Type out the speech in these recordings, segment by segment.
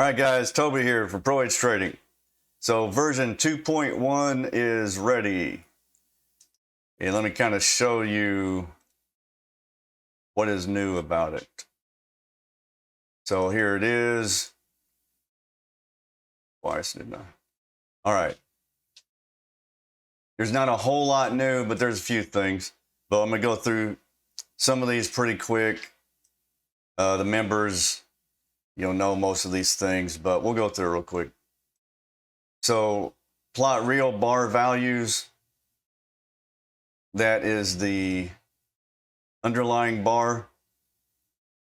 All right, guys, Toby here from Pro Edge Trading. So version 2.1 is ready. And let me kind of show you what is new about it. So here it is. Twice, didn't I? All right. There's not a whole lot new, but there's a few things. But I'm going to go through some of these pretty quick. The members, you'll know most of these things, but we'll go through it real quick. So plot real bar values. That is the underlying bar.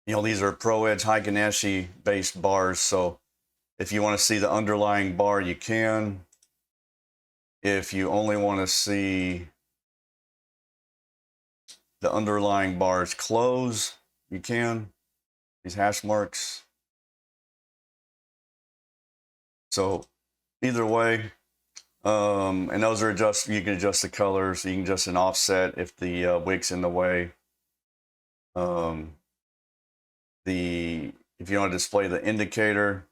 You know, these are Pro Edge Heikin-Ashi based bars. So if you want to see the underlying bar, you can. If you only want to see the underlying bars close, you can. These hash marks. So either way, and those are you can adjust the colors. You can adjust an offset if the wick's in the way. If you want to display the indicator,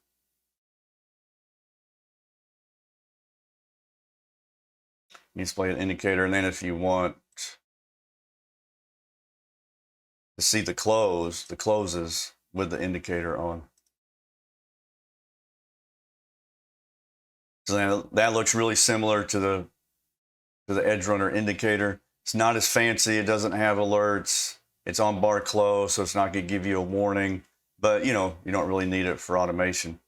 you display an indicator, and then if you want to see the closes with the indicator on. So that looks really similar to the EdgeRunner indicator. It's not as fancy. It doesn't have alerts. It's on bar close, so it's not going to give you a warning. But you know, you don't really need it for automation.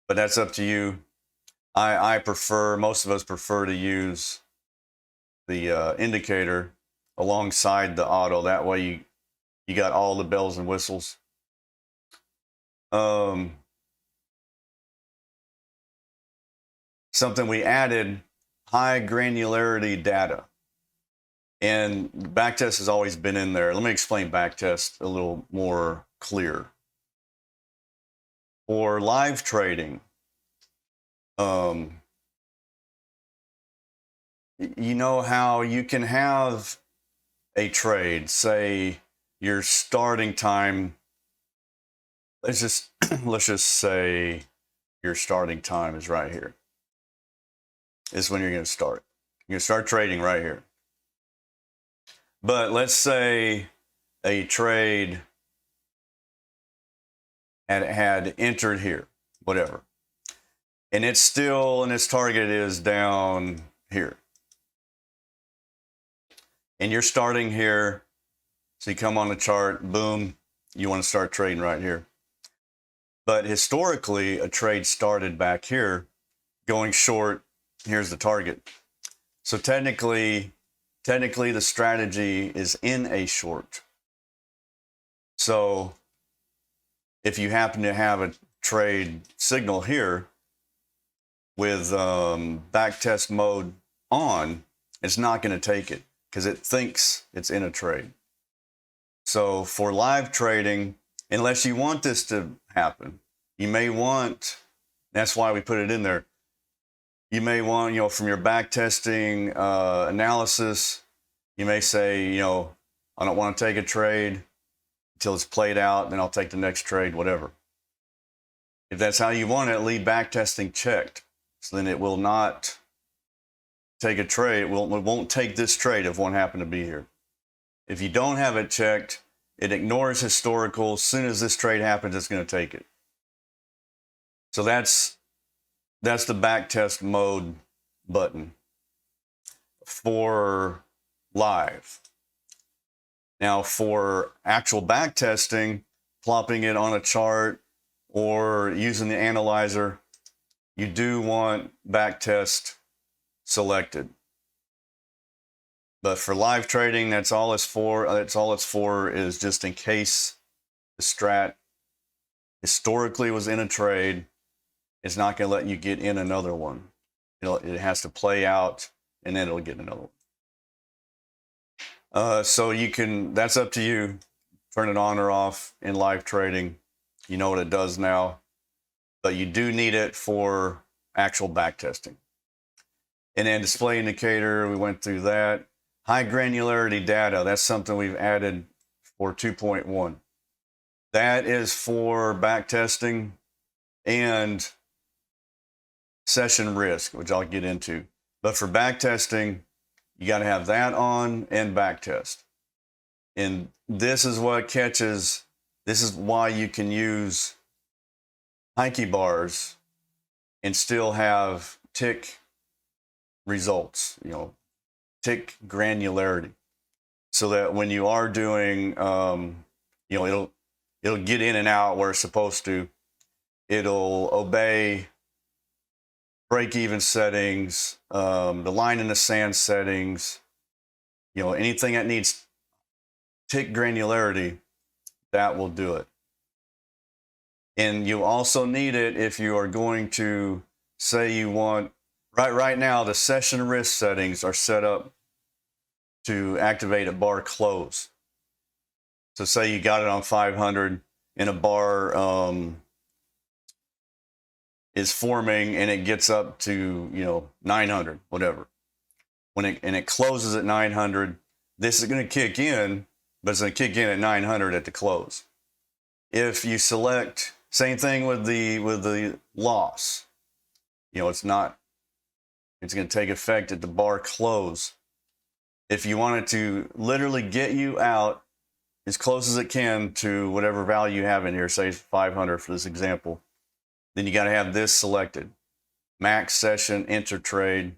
But that's up to you. I prefer, most of us prefer to use the indicator alongside the auto. That way you got all the bells and whistles. Something we added, high granularity data. And backtest has always been in there. Let me explain backtest a little more clear. For live trading, you know how you can have a trade, say your starting time, let's just say your starting time is right here. This is when you're going to start. You're going to start trading right here. But let's say a trade had entered here, whatever. And it's still, and its target is down here. And you're starting here. So you come on the chart, boom, you want to start trading right here. But historically, a trade started back here, going short. Here's the target. So technically the strategy is in a short. So if you happen to have a trade signal here with backtest mode on, it's not going to take it because it thinks it's in a trade. So for live trading, unless you want this to happen, you may want, that's why we put it in there. You may want, you know, from your backtesting analysis, you may say, you know, I don't want to take a trade until it's played out, then I'll take the next trade, whatever. If that's how you want it, leave backtesting checked. So then it will not take a trade. It won't take this trade if one happened to be here. If you don't have it checked, it ignores historical. As soon as this trade happens, it's going to take it. So that's the backtest mode button for live. Now for actual backtesting, plopping it on a chart or using the analyzer, you do want backtest selected. But for live trading, that's all it's for. That's all it's for, is just in case the strat historically was in a trade, it's not going to let you get in another one. It has to play out, and then it'll get another one. So you can, that's up to you. Turn it on or off in live trading. You know what it does now. But you do need it for actual backtesting. And then display indicator, we went through that. High granularity data, that's something we've added for 2.1. That is for backtesting. and session risk, which I'll get into. But for back testing, you got to have that on and back test. And this is what catches, this is why you can use Hikey bars and still have tick results, tick granularity. So that when you are doing, it'll get in and out where it's supposed to. It'll obey break-even settings, the line in the sand settings, anything that needs tick granularity, that will do it. And you also need it if you are going to say you want, right now, the session risk settings are set up to activate a bar close. So say you got it on 500 and a bar is forming and it gets up to 900, whatever. When it closes at 900, this is going to kick in, but it's going to kick in at 900 at the close. If you select, same thing with the loss, it's going to take effect at the bar close. If you want it to literally get you out as close as it can to whatever value you have in here, say 500 for this example, then you got to have this selected. Max session intertrade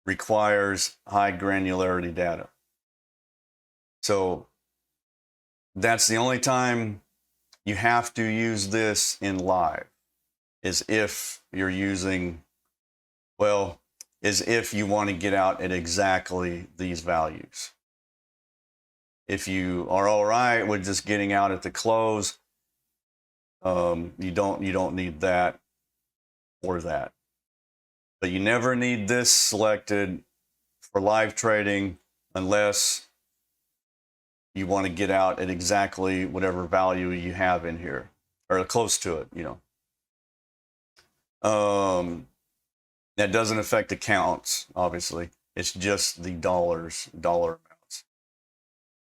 requires high granularity data. So that's the only time you have to use this in live, is if you're using, is if you want to get out at exactly these values. If you are all right with just getting out at the close, you don't need that or that. But you never need this selected for live trading unless you want to get out at exactly whatever value you have in here, or close to it, That doesn't affect the counts, obviously. It's just the dollar amounts.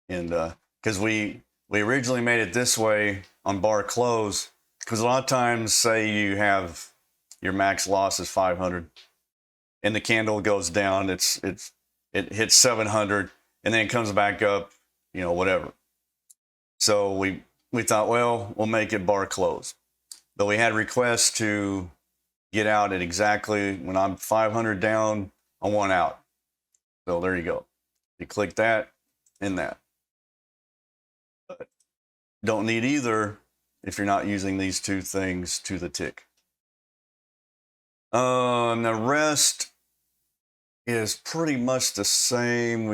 And because we originally made it this way on bar close, because a lot of times, say you have your max loss is 500, and the candle goes down, it hits 700, and then it comes back up, whatever. So we thought, we'll make it bar close. But we had requests to get out at exactly when I'm 500 down, I want out. So there you go. You click that and that. But don't need either if you're not using these two things to the tick. And the rest is pretty much the same.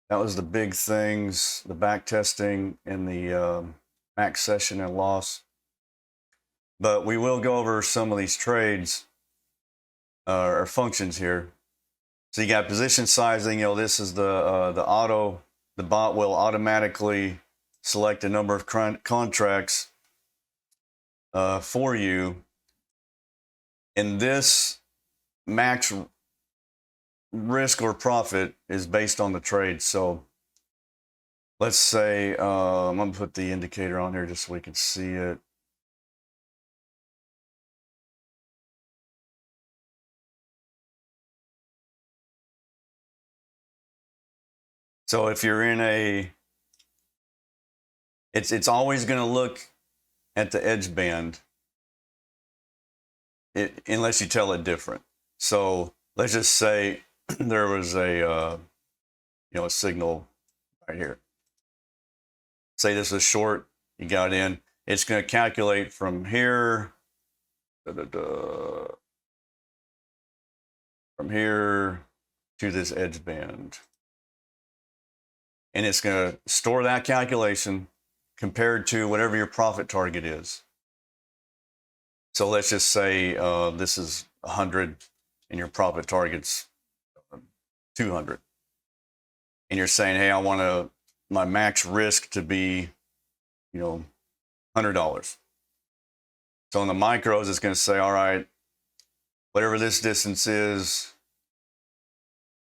That was the big things, the back testing and the max session and loss. But we will go over some of these trades or functions here. So you got position sizing. This is the auto. The bot will automatically select a number of contracts for you, and this max risk or profit is based on the trade. So let's say I'm gonna put the indicator on here just so we can see it. So if you're in it's always going to look at the edge band, unless you tell it different. So let's just say there was a signal right here. Say this is short, you got in. It's going to calculate from here, from here to this edge band. And it's going to store that calculation compared to whatever your profit target is. So let's just say this is 100 and your profit target's 200. And you're saying, hey, I want my max risk to be, $100. So on the micros, it's going to say, all right, whatever this distance is,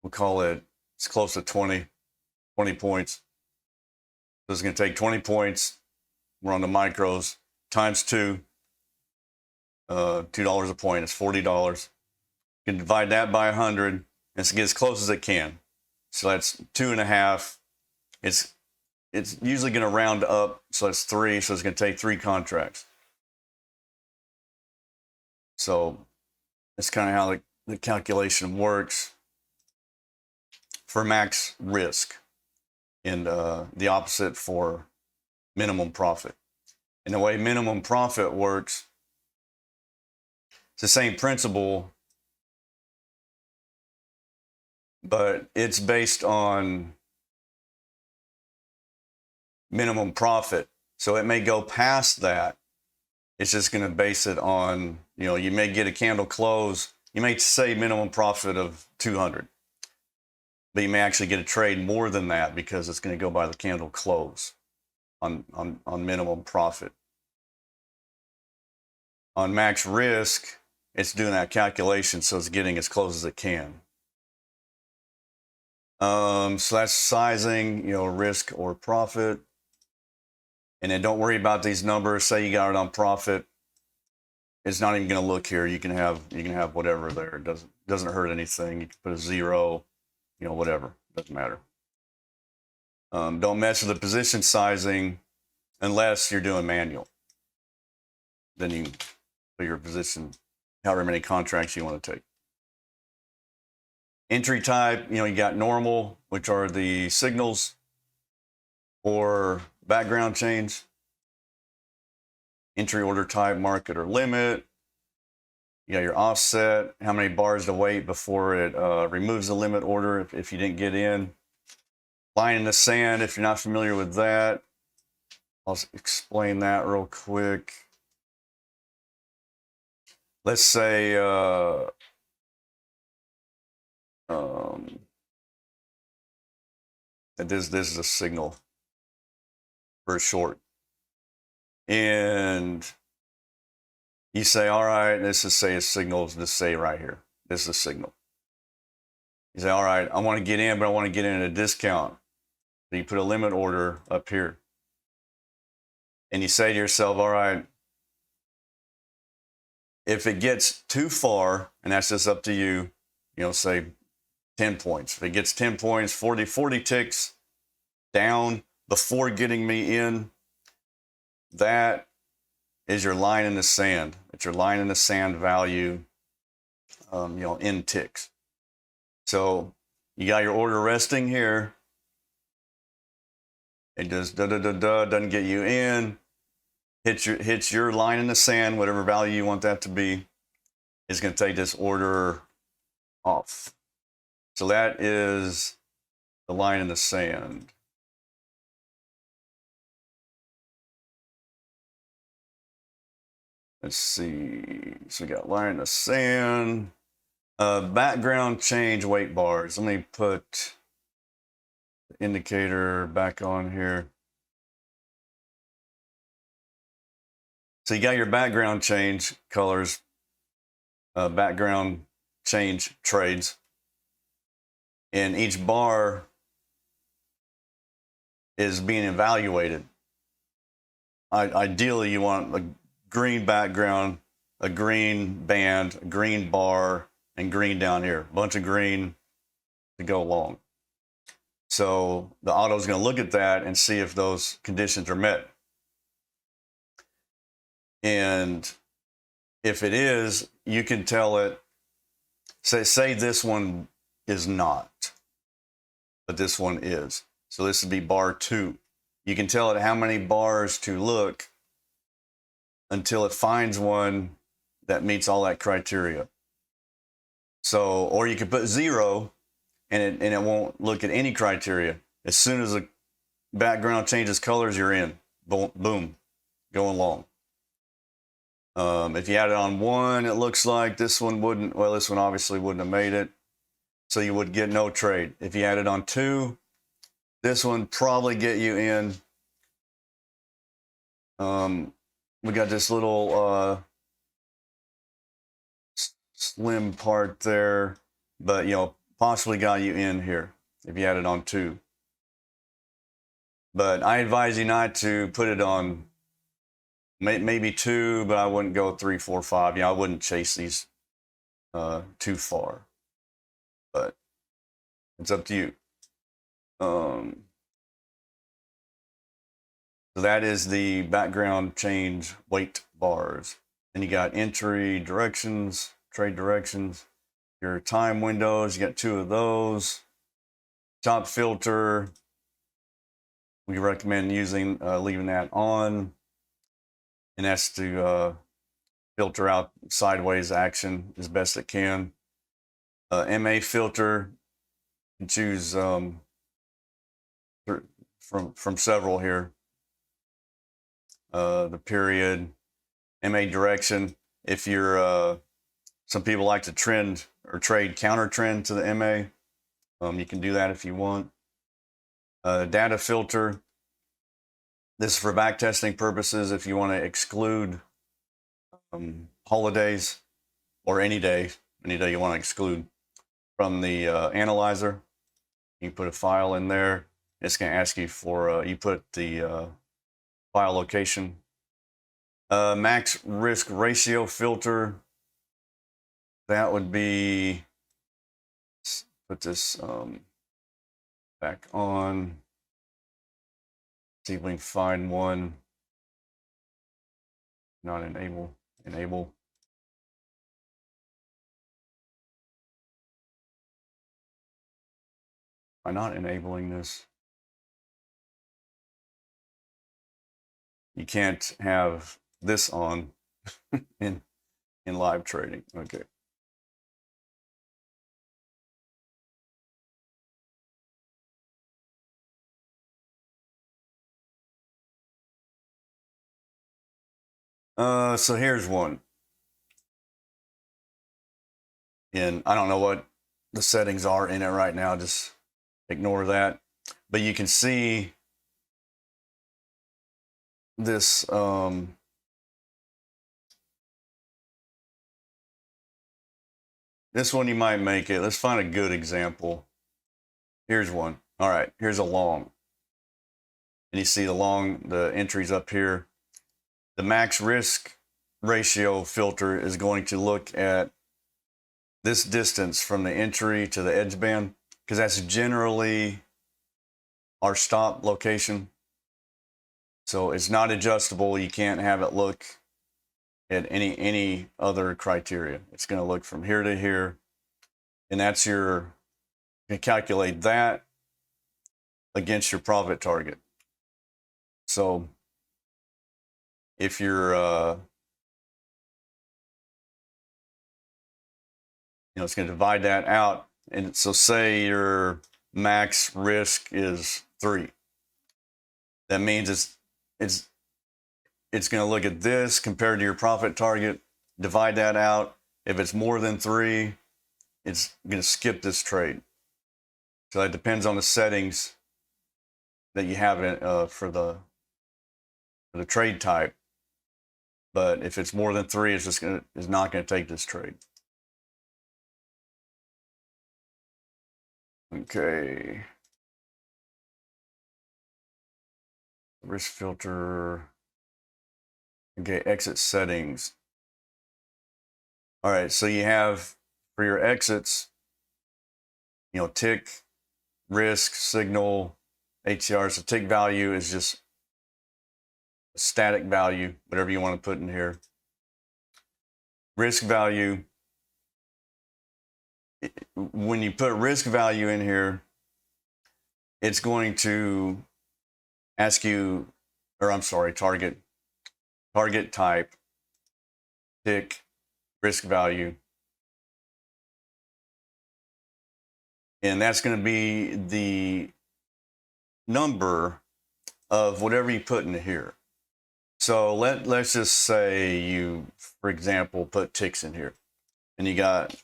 we'll call it's close to 20 points. So it's going to take 20 points. We're on the micros. times 2, $2 a point, it's $40. You can divide that by 100, and get as close as it can. So that's 2.5. It's usually going to round up, so it's 3, so it's going to take 3 contracts. So that's kind of how the calculation works for max risk, and the opposite for minimum profit. And the way minimum profit works, it's the same principle, but it's based on minimum profit. So it may go past that. It's just going to base it on, you may get a candle close. You may say minimum profit of 200, but you may actually get a trade more than that because it's going to go by the candle close on minimum profit. On max risk, it's doing that calculation, so it's getting as close as it can. So that's sizing, risk or profit. And then don't worry about these numbers. Say you got it on profit. It's not even going to look here. You can have whatever there. It doesn't hurt anything. You can put a 0, whatever. Doesn't matter. Don't mess with the position sizing unless you're doing manual. Then you put your position, however many contracts you want to take. Entry type, you got normal, which are the signals, or background change. Entry order type, market or limit. You got your offset, how many bars to wait before it removes the limit order if you didn't get in. Line in the sand, if you're not familiar with that. I'll explain that real quick. Let's say that this is a signal for a short. And you say, all right, this is say a signal, just say right here. This is a signal. You say, all right, I want to get in, but I want to get in at a discount. So you put a limit order up here. And you say to yourself, all right, if it gets too far, and that's just up to you, say 10 points. If it gets 10 points, 40 ticks down before getting me in, that is your line in the sand. It's your line in the sand value, in ticks. So you got your order resting here. It just doesn't get you in. Hits your line in the sand, whatever value you want that to be. It's going to take this order off. So that is the line in the sand. Let's see. So we got line in the sand. Background change weight bars. Let me put the indicator back on here. So you got your background change colors, background change trades. And each bar is being evaluated. Ideally, you want a green background, a green band, a green bar, and green down here. A bunch of green to go along. So the auto is going to look at that and see if those conditions are met. And if it is, you can tell it, say this one is not, but this one is. So this would be bar 2. You can tell it how many bars to look until it finds one that meets all that criteria. So, or you could put 0 and it won't look at any criteria. As soon as the background changes colors, you're in. Boom, going along. If you had it on 1, it looks like this one wouldn't, well, this one obviously wouldn't have made it. So you would get no trade. If you had it on 2, this one probably get you in. We got this little slim part there, but possibly got you in here if you had it on 2. But I advise you not to put it on maybe 2, but I wouldn't go 3, 4, 5. I wouldn't chase these too far, but it's up to you. So that is the background change weight bars. Then you got entry directions, trade directions, your time windows, you got 2 of those. Top filter, we recommend using, leaving that on. And that's to filter out sideways action as best it can. MA filter, you can choose from several here. The period, MA direction. If you're, some people like to trend or trade counter trend to the MA. You can do that if you want. Data filter. This is for backtesting purposes. If you want to exclude holidays or any day you want to exclude from the analyzer, you put a file in there. It's going to ask you for, you put the file location. Max risk ratio filter. That would be, let's put this back on. See if we can find one. Not enable. Enable. Am I not enabling this? You can't have this on in live trading. Okay. So here's one. And I don't know what the settings are in it right now. Just ignore that. But you can see this this one you might make it. Let's find a good example. Here's one. All right, here's a long. And you see the entries up here. The max risk ratio filter is going to look at this distance from the entry to the edge band, because that's generally our stop location. So it's not adjustable. You can't have it look at any other criteria. It's going to look from here to here, and that's you can calculate that against your profit target. So if you're it's going to divide that out, and so say your max risk is 3. That means it's going to look at this compared to your profit target, divide that out. If it's more than 3, it's going to skip this trade. So it depends on the settings that you have for the trade type. But if it's more than 3, it's not going to take this trade. Okay. Risk filter. Okay, exit settings. All right, so you have for your exits, tick, risk, signal, ATR. So tick value is just a static value, whatever you want to put in here. Risk value, when you put risk value in here, it's going to ask you, or I'm sorry, target type, tick, risk value. And that's going to be the number of whatever you put in here. So let's just say you, for example, put ticks in here, and you got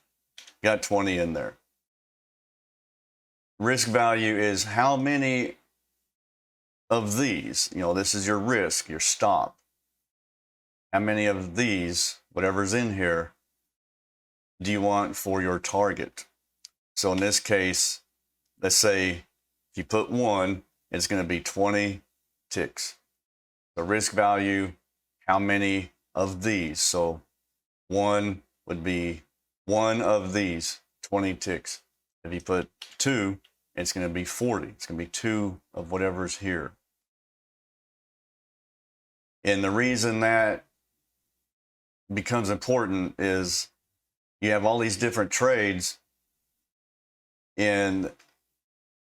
20 in there. Risk value is how many of these, this is your risk, your stop. How many of these, whatever's in here, do you want for your target? So in this case, let's say if you put 1, it's going to be 20 ticks. The risk value how many of these. So 1 would be 1 of these 20 ticks. If you put 2, it's going to be 40. It's going to be 2 of whatever's here. And the reason that becomes important is you have all these different trades and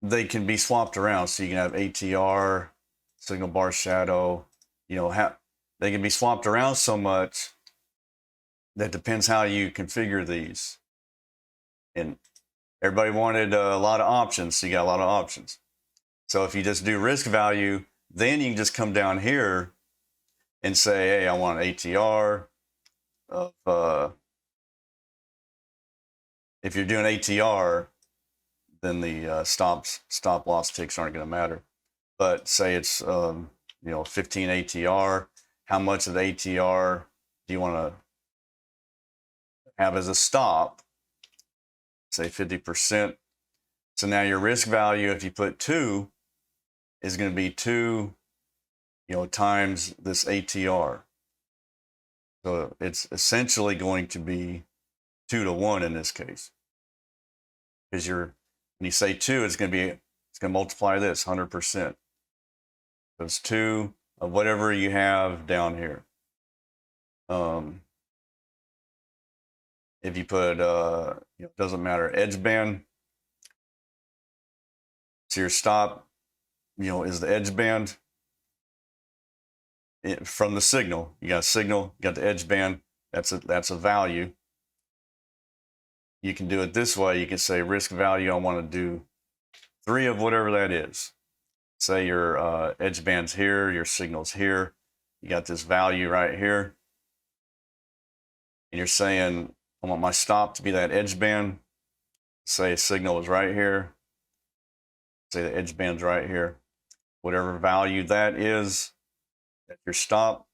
they can be swapped around. So you can have ATR, signal bar shadow, they can be swapped around so much that depends how you configure these. And everybody wanted a lot of options, so you got a lot of options. So if you just do risk value, then you can just come down here and say, hey, I want ATR of, if you're doing ATR, then the stop loss ticks aren't going to matter. But say it's 15 ATR, how much of the ATR do you want to have as a stop? Say 50%. So now your risk value, if you put 2, is going to be 2, times this ATR. So it's essentially going to be 2 to 1 in this case. Because when you say 2, it's going to multiply this 100%. So it's 2 of whatever you have down here. If you put, doesn't matter, edge band. So your stop, is the edge band from the signal. You got a signal, you got the edge band. That's a value. You can do it this way. You can say risk value, I want to do 3 of whatever that is. Say your edge band's here, your signal's here. You got this value right here. And you're saying, I want my stop to be that edge band. Say signal is right here. Say the edge band's right here. Whatever value that is, that's your stop.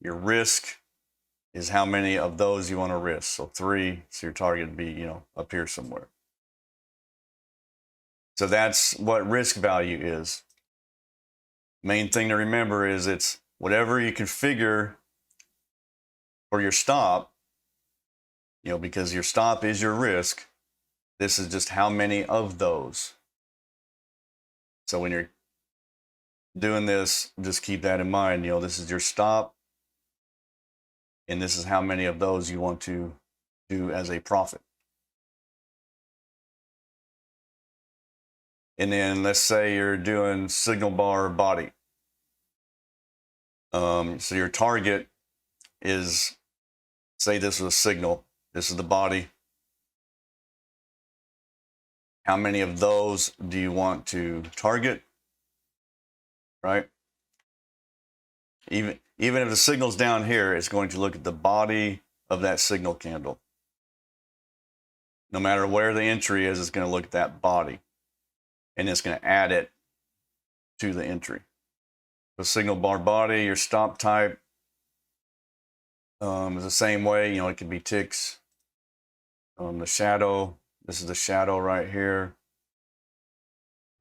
Your risk is how many of those you want to risk. So 3, so your target would be, up here somewhere. So that's what risk value is. Main thing to remember is it's whatever you configure for your stop, because your stop is your risk. This is just how many of those. So when you're doing this, just keep that in mind. This is your stop, and this is how many of those you want to do as a profit. And then let's say you're doing signal bar body. So your target is, say this is a signal, this is the body. How many of those do you want to target, right? Even if the signal's down here, it's going to look at the body of that signal candle. No matter where the entry is, it's going to look at that body. And it's going to add it to the entry. The signal bar body, your stop type is the same way. It could be ticks. The shadow, this is the shadow right here.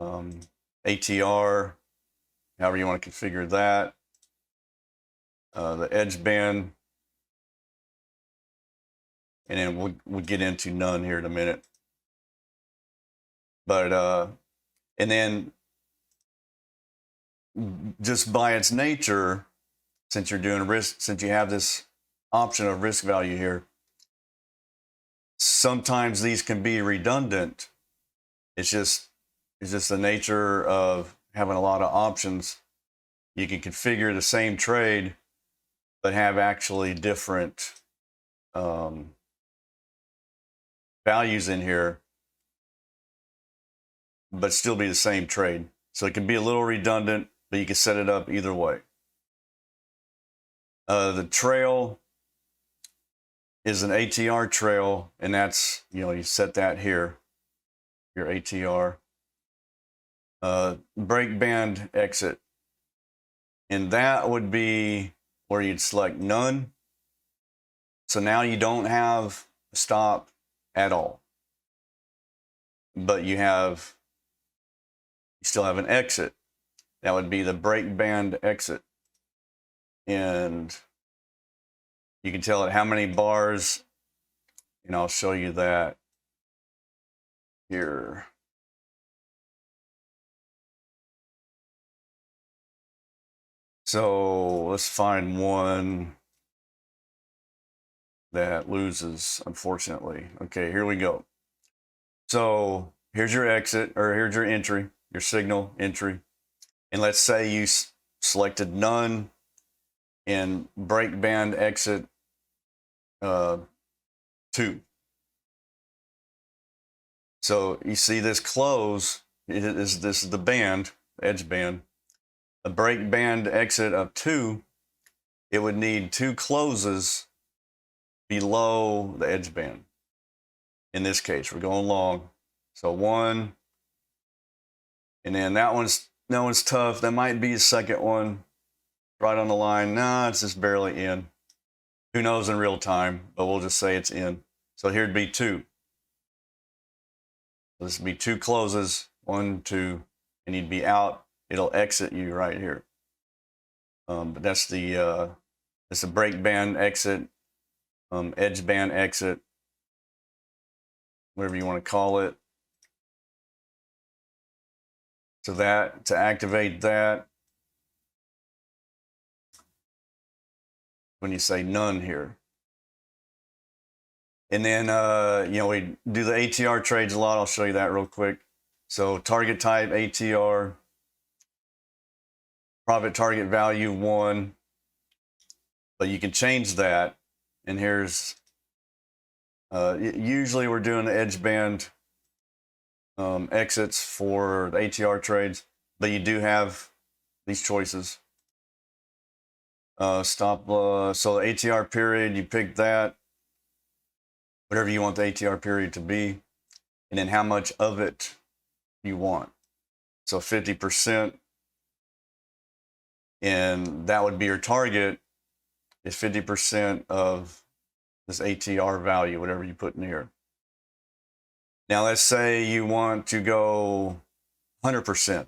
ATR, however you want to configure that. The edge band. And then we'll get into none here in a minute. But, and then just by its nature, since you're doing risk, since you have this option of risk value here, sometimes these can be redundant. It's just the nature of having a lot of options. You can configure the same trade, but have actually different values in here, but still be the same trade. So it can be a little redundant, but you can set it up either way. The trail is an ATR trail, and that's, you set that here, your ATR. Break band exit. And that would be where you'd select none. So now you don't have a stop at all. But you still have an exit. That would be the break band exit. and you can tell it how many bars, and I'll show you that here. So let's find one that loses, unfortunately. Okay, here we go. So here's your exit, or here's your entry, your signal entry. And let's say you selected none and break band exit 2. So you see this close, this is the band, edge band. A break band exit of 2, it would need 2 closes below the edge band. In this case, we're going long. So 1, and then that one's tough. That might be a second one right on the line. Nah, it's just barely in. Who knows in real time, but we'll just say it's in. So here'd be 2. This would be 2 closes, 1, 2, and you'd be out. It'll exit you right here. But that's the break band exit, edge band exit, whatever you want to call it. So that, to activate that, when you say none here. And then, we do the ATR trades a lot. I'll show you that real quick. So target type, ATR, profit target value 1, but you can change that. And here's, usually we're doing the edge band exits for the ATR trades, but you do have these choices. Stop, so the ATR period, you pick that, whatever you want the ATR period to be, and then how much of it you want. So 50%, and that would be your target, is 50% of this ATR value, whatever you put in here. Now let's say you want to go 100%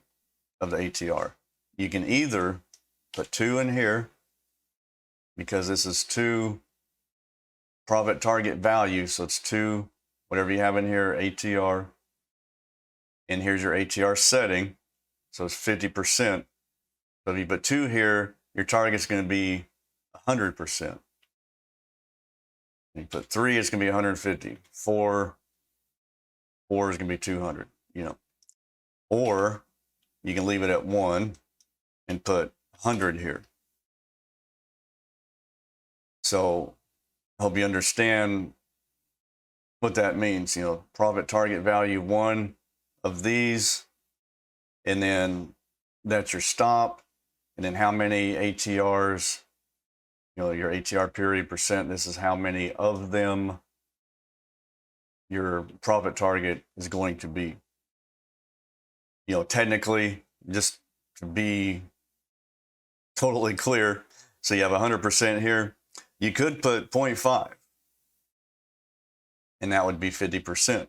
of the ATR. You can either put 2 in here, because this is 2 profit target value, so it's 2, whatever you have in here, ATR, and here's your ATR setting, so it's 50%. So if you put 2 here, your target's going to be 100%. You put 3, it's going to be 150. 4 is going to be 200. Or you can leave it at 1 and put 100 here. So I hope you understand what that means. Profit target value 1 of these, and then that's your stop, and then how many ATRs, your ATR period percent, this is how many of them your profit target is going to be. Technically, just to be totally clear, so you have 100% here, you could put 0.5, and that would be 50%.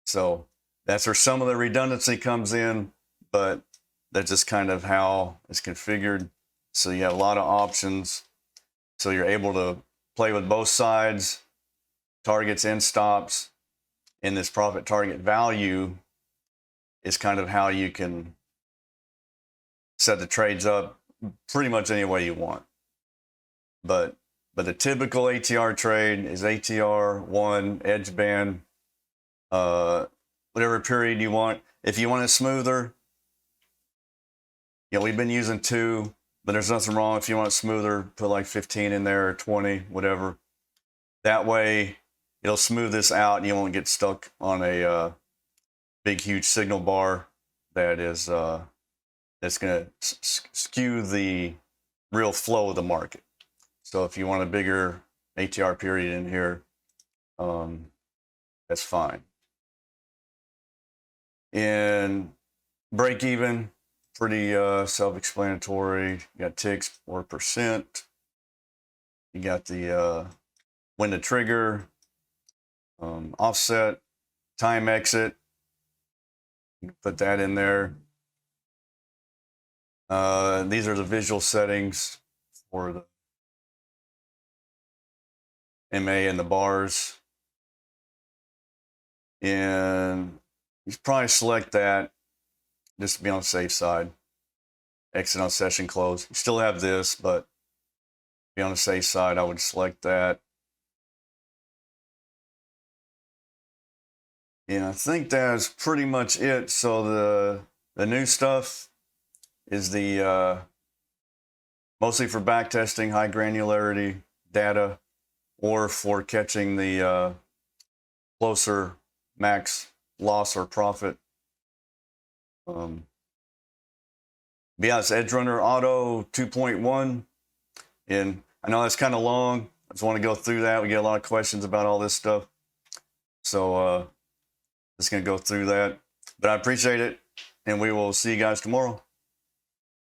So that's where some of the redundancy comes in, but that's just kind of how it's configured. So you have a lot of options. So you're able to play with both sides, targets and stops, and this profit target value is kind of how you can set the trades up pretty much any way you want. But the typical ATR trade is ATR 1, edge band, whatever period you want. If you want it smoother, we've been using 2, but there's nothing wrong if you want it smoother, put like 15 in there or 20, whatever. That way it'll smooth this out and you won't get stuck on a big, huge signal bar that is that's going to skew the real flow of the market. So if you want a bigger ATR period in here, that's fine. And break even, pretty self-explanatory. You got ticks or percent. You got the when to trigger, offset, time exit. You can put that in there. These are the visual settings for the MA and the bars. And you probably select that just to be on the safe side. Exit on session close. You still have this, but be on the safe side, I would select that. And I think that's pretty much it. So the new stuff is the mostly for back testing, high granularity data, or for catching the closer max loss or profit. Yeah, it's EdgeRunner Auto 2.1. And I know that's kind of long. I just want to go through that. We get a lot of questions about all this stuff. So just going to go through that. But I appreciate it. And we will see you guys tomorrow.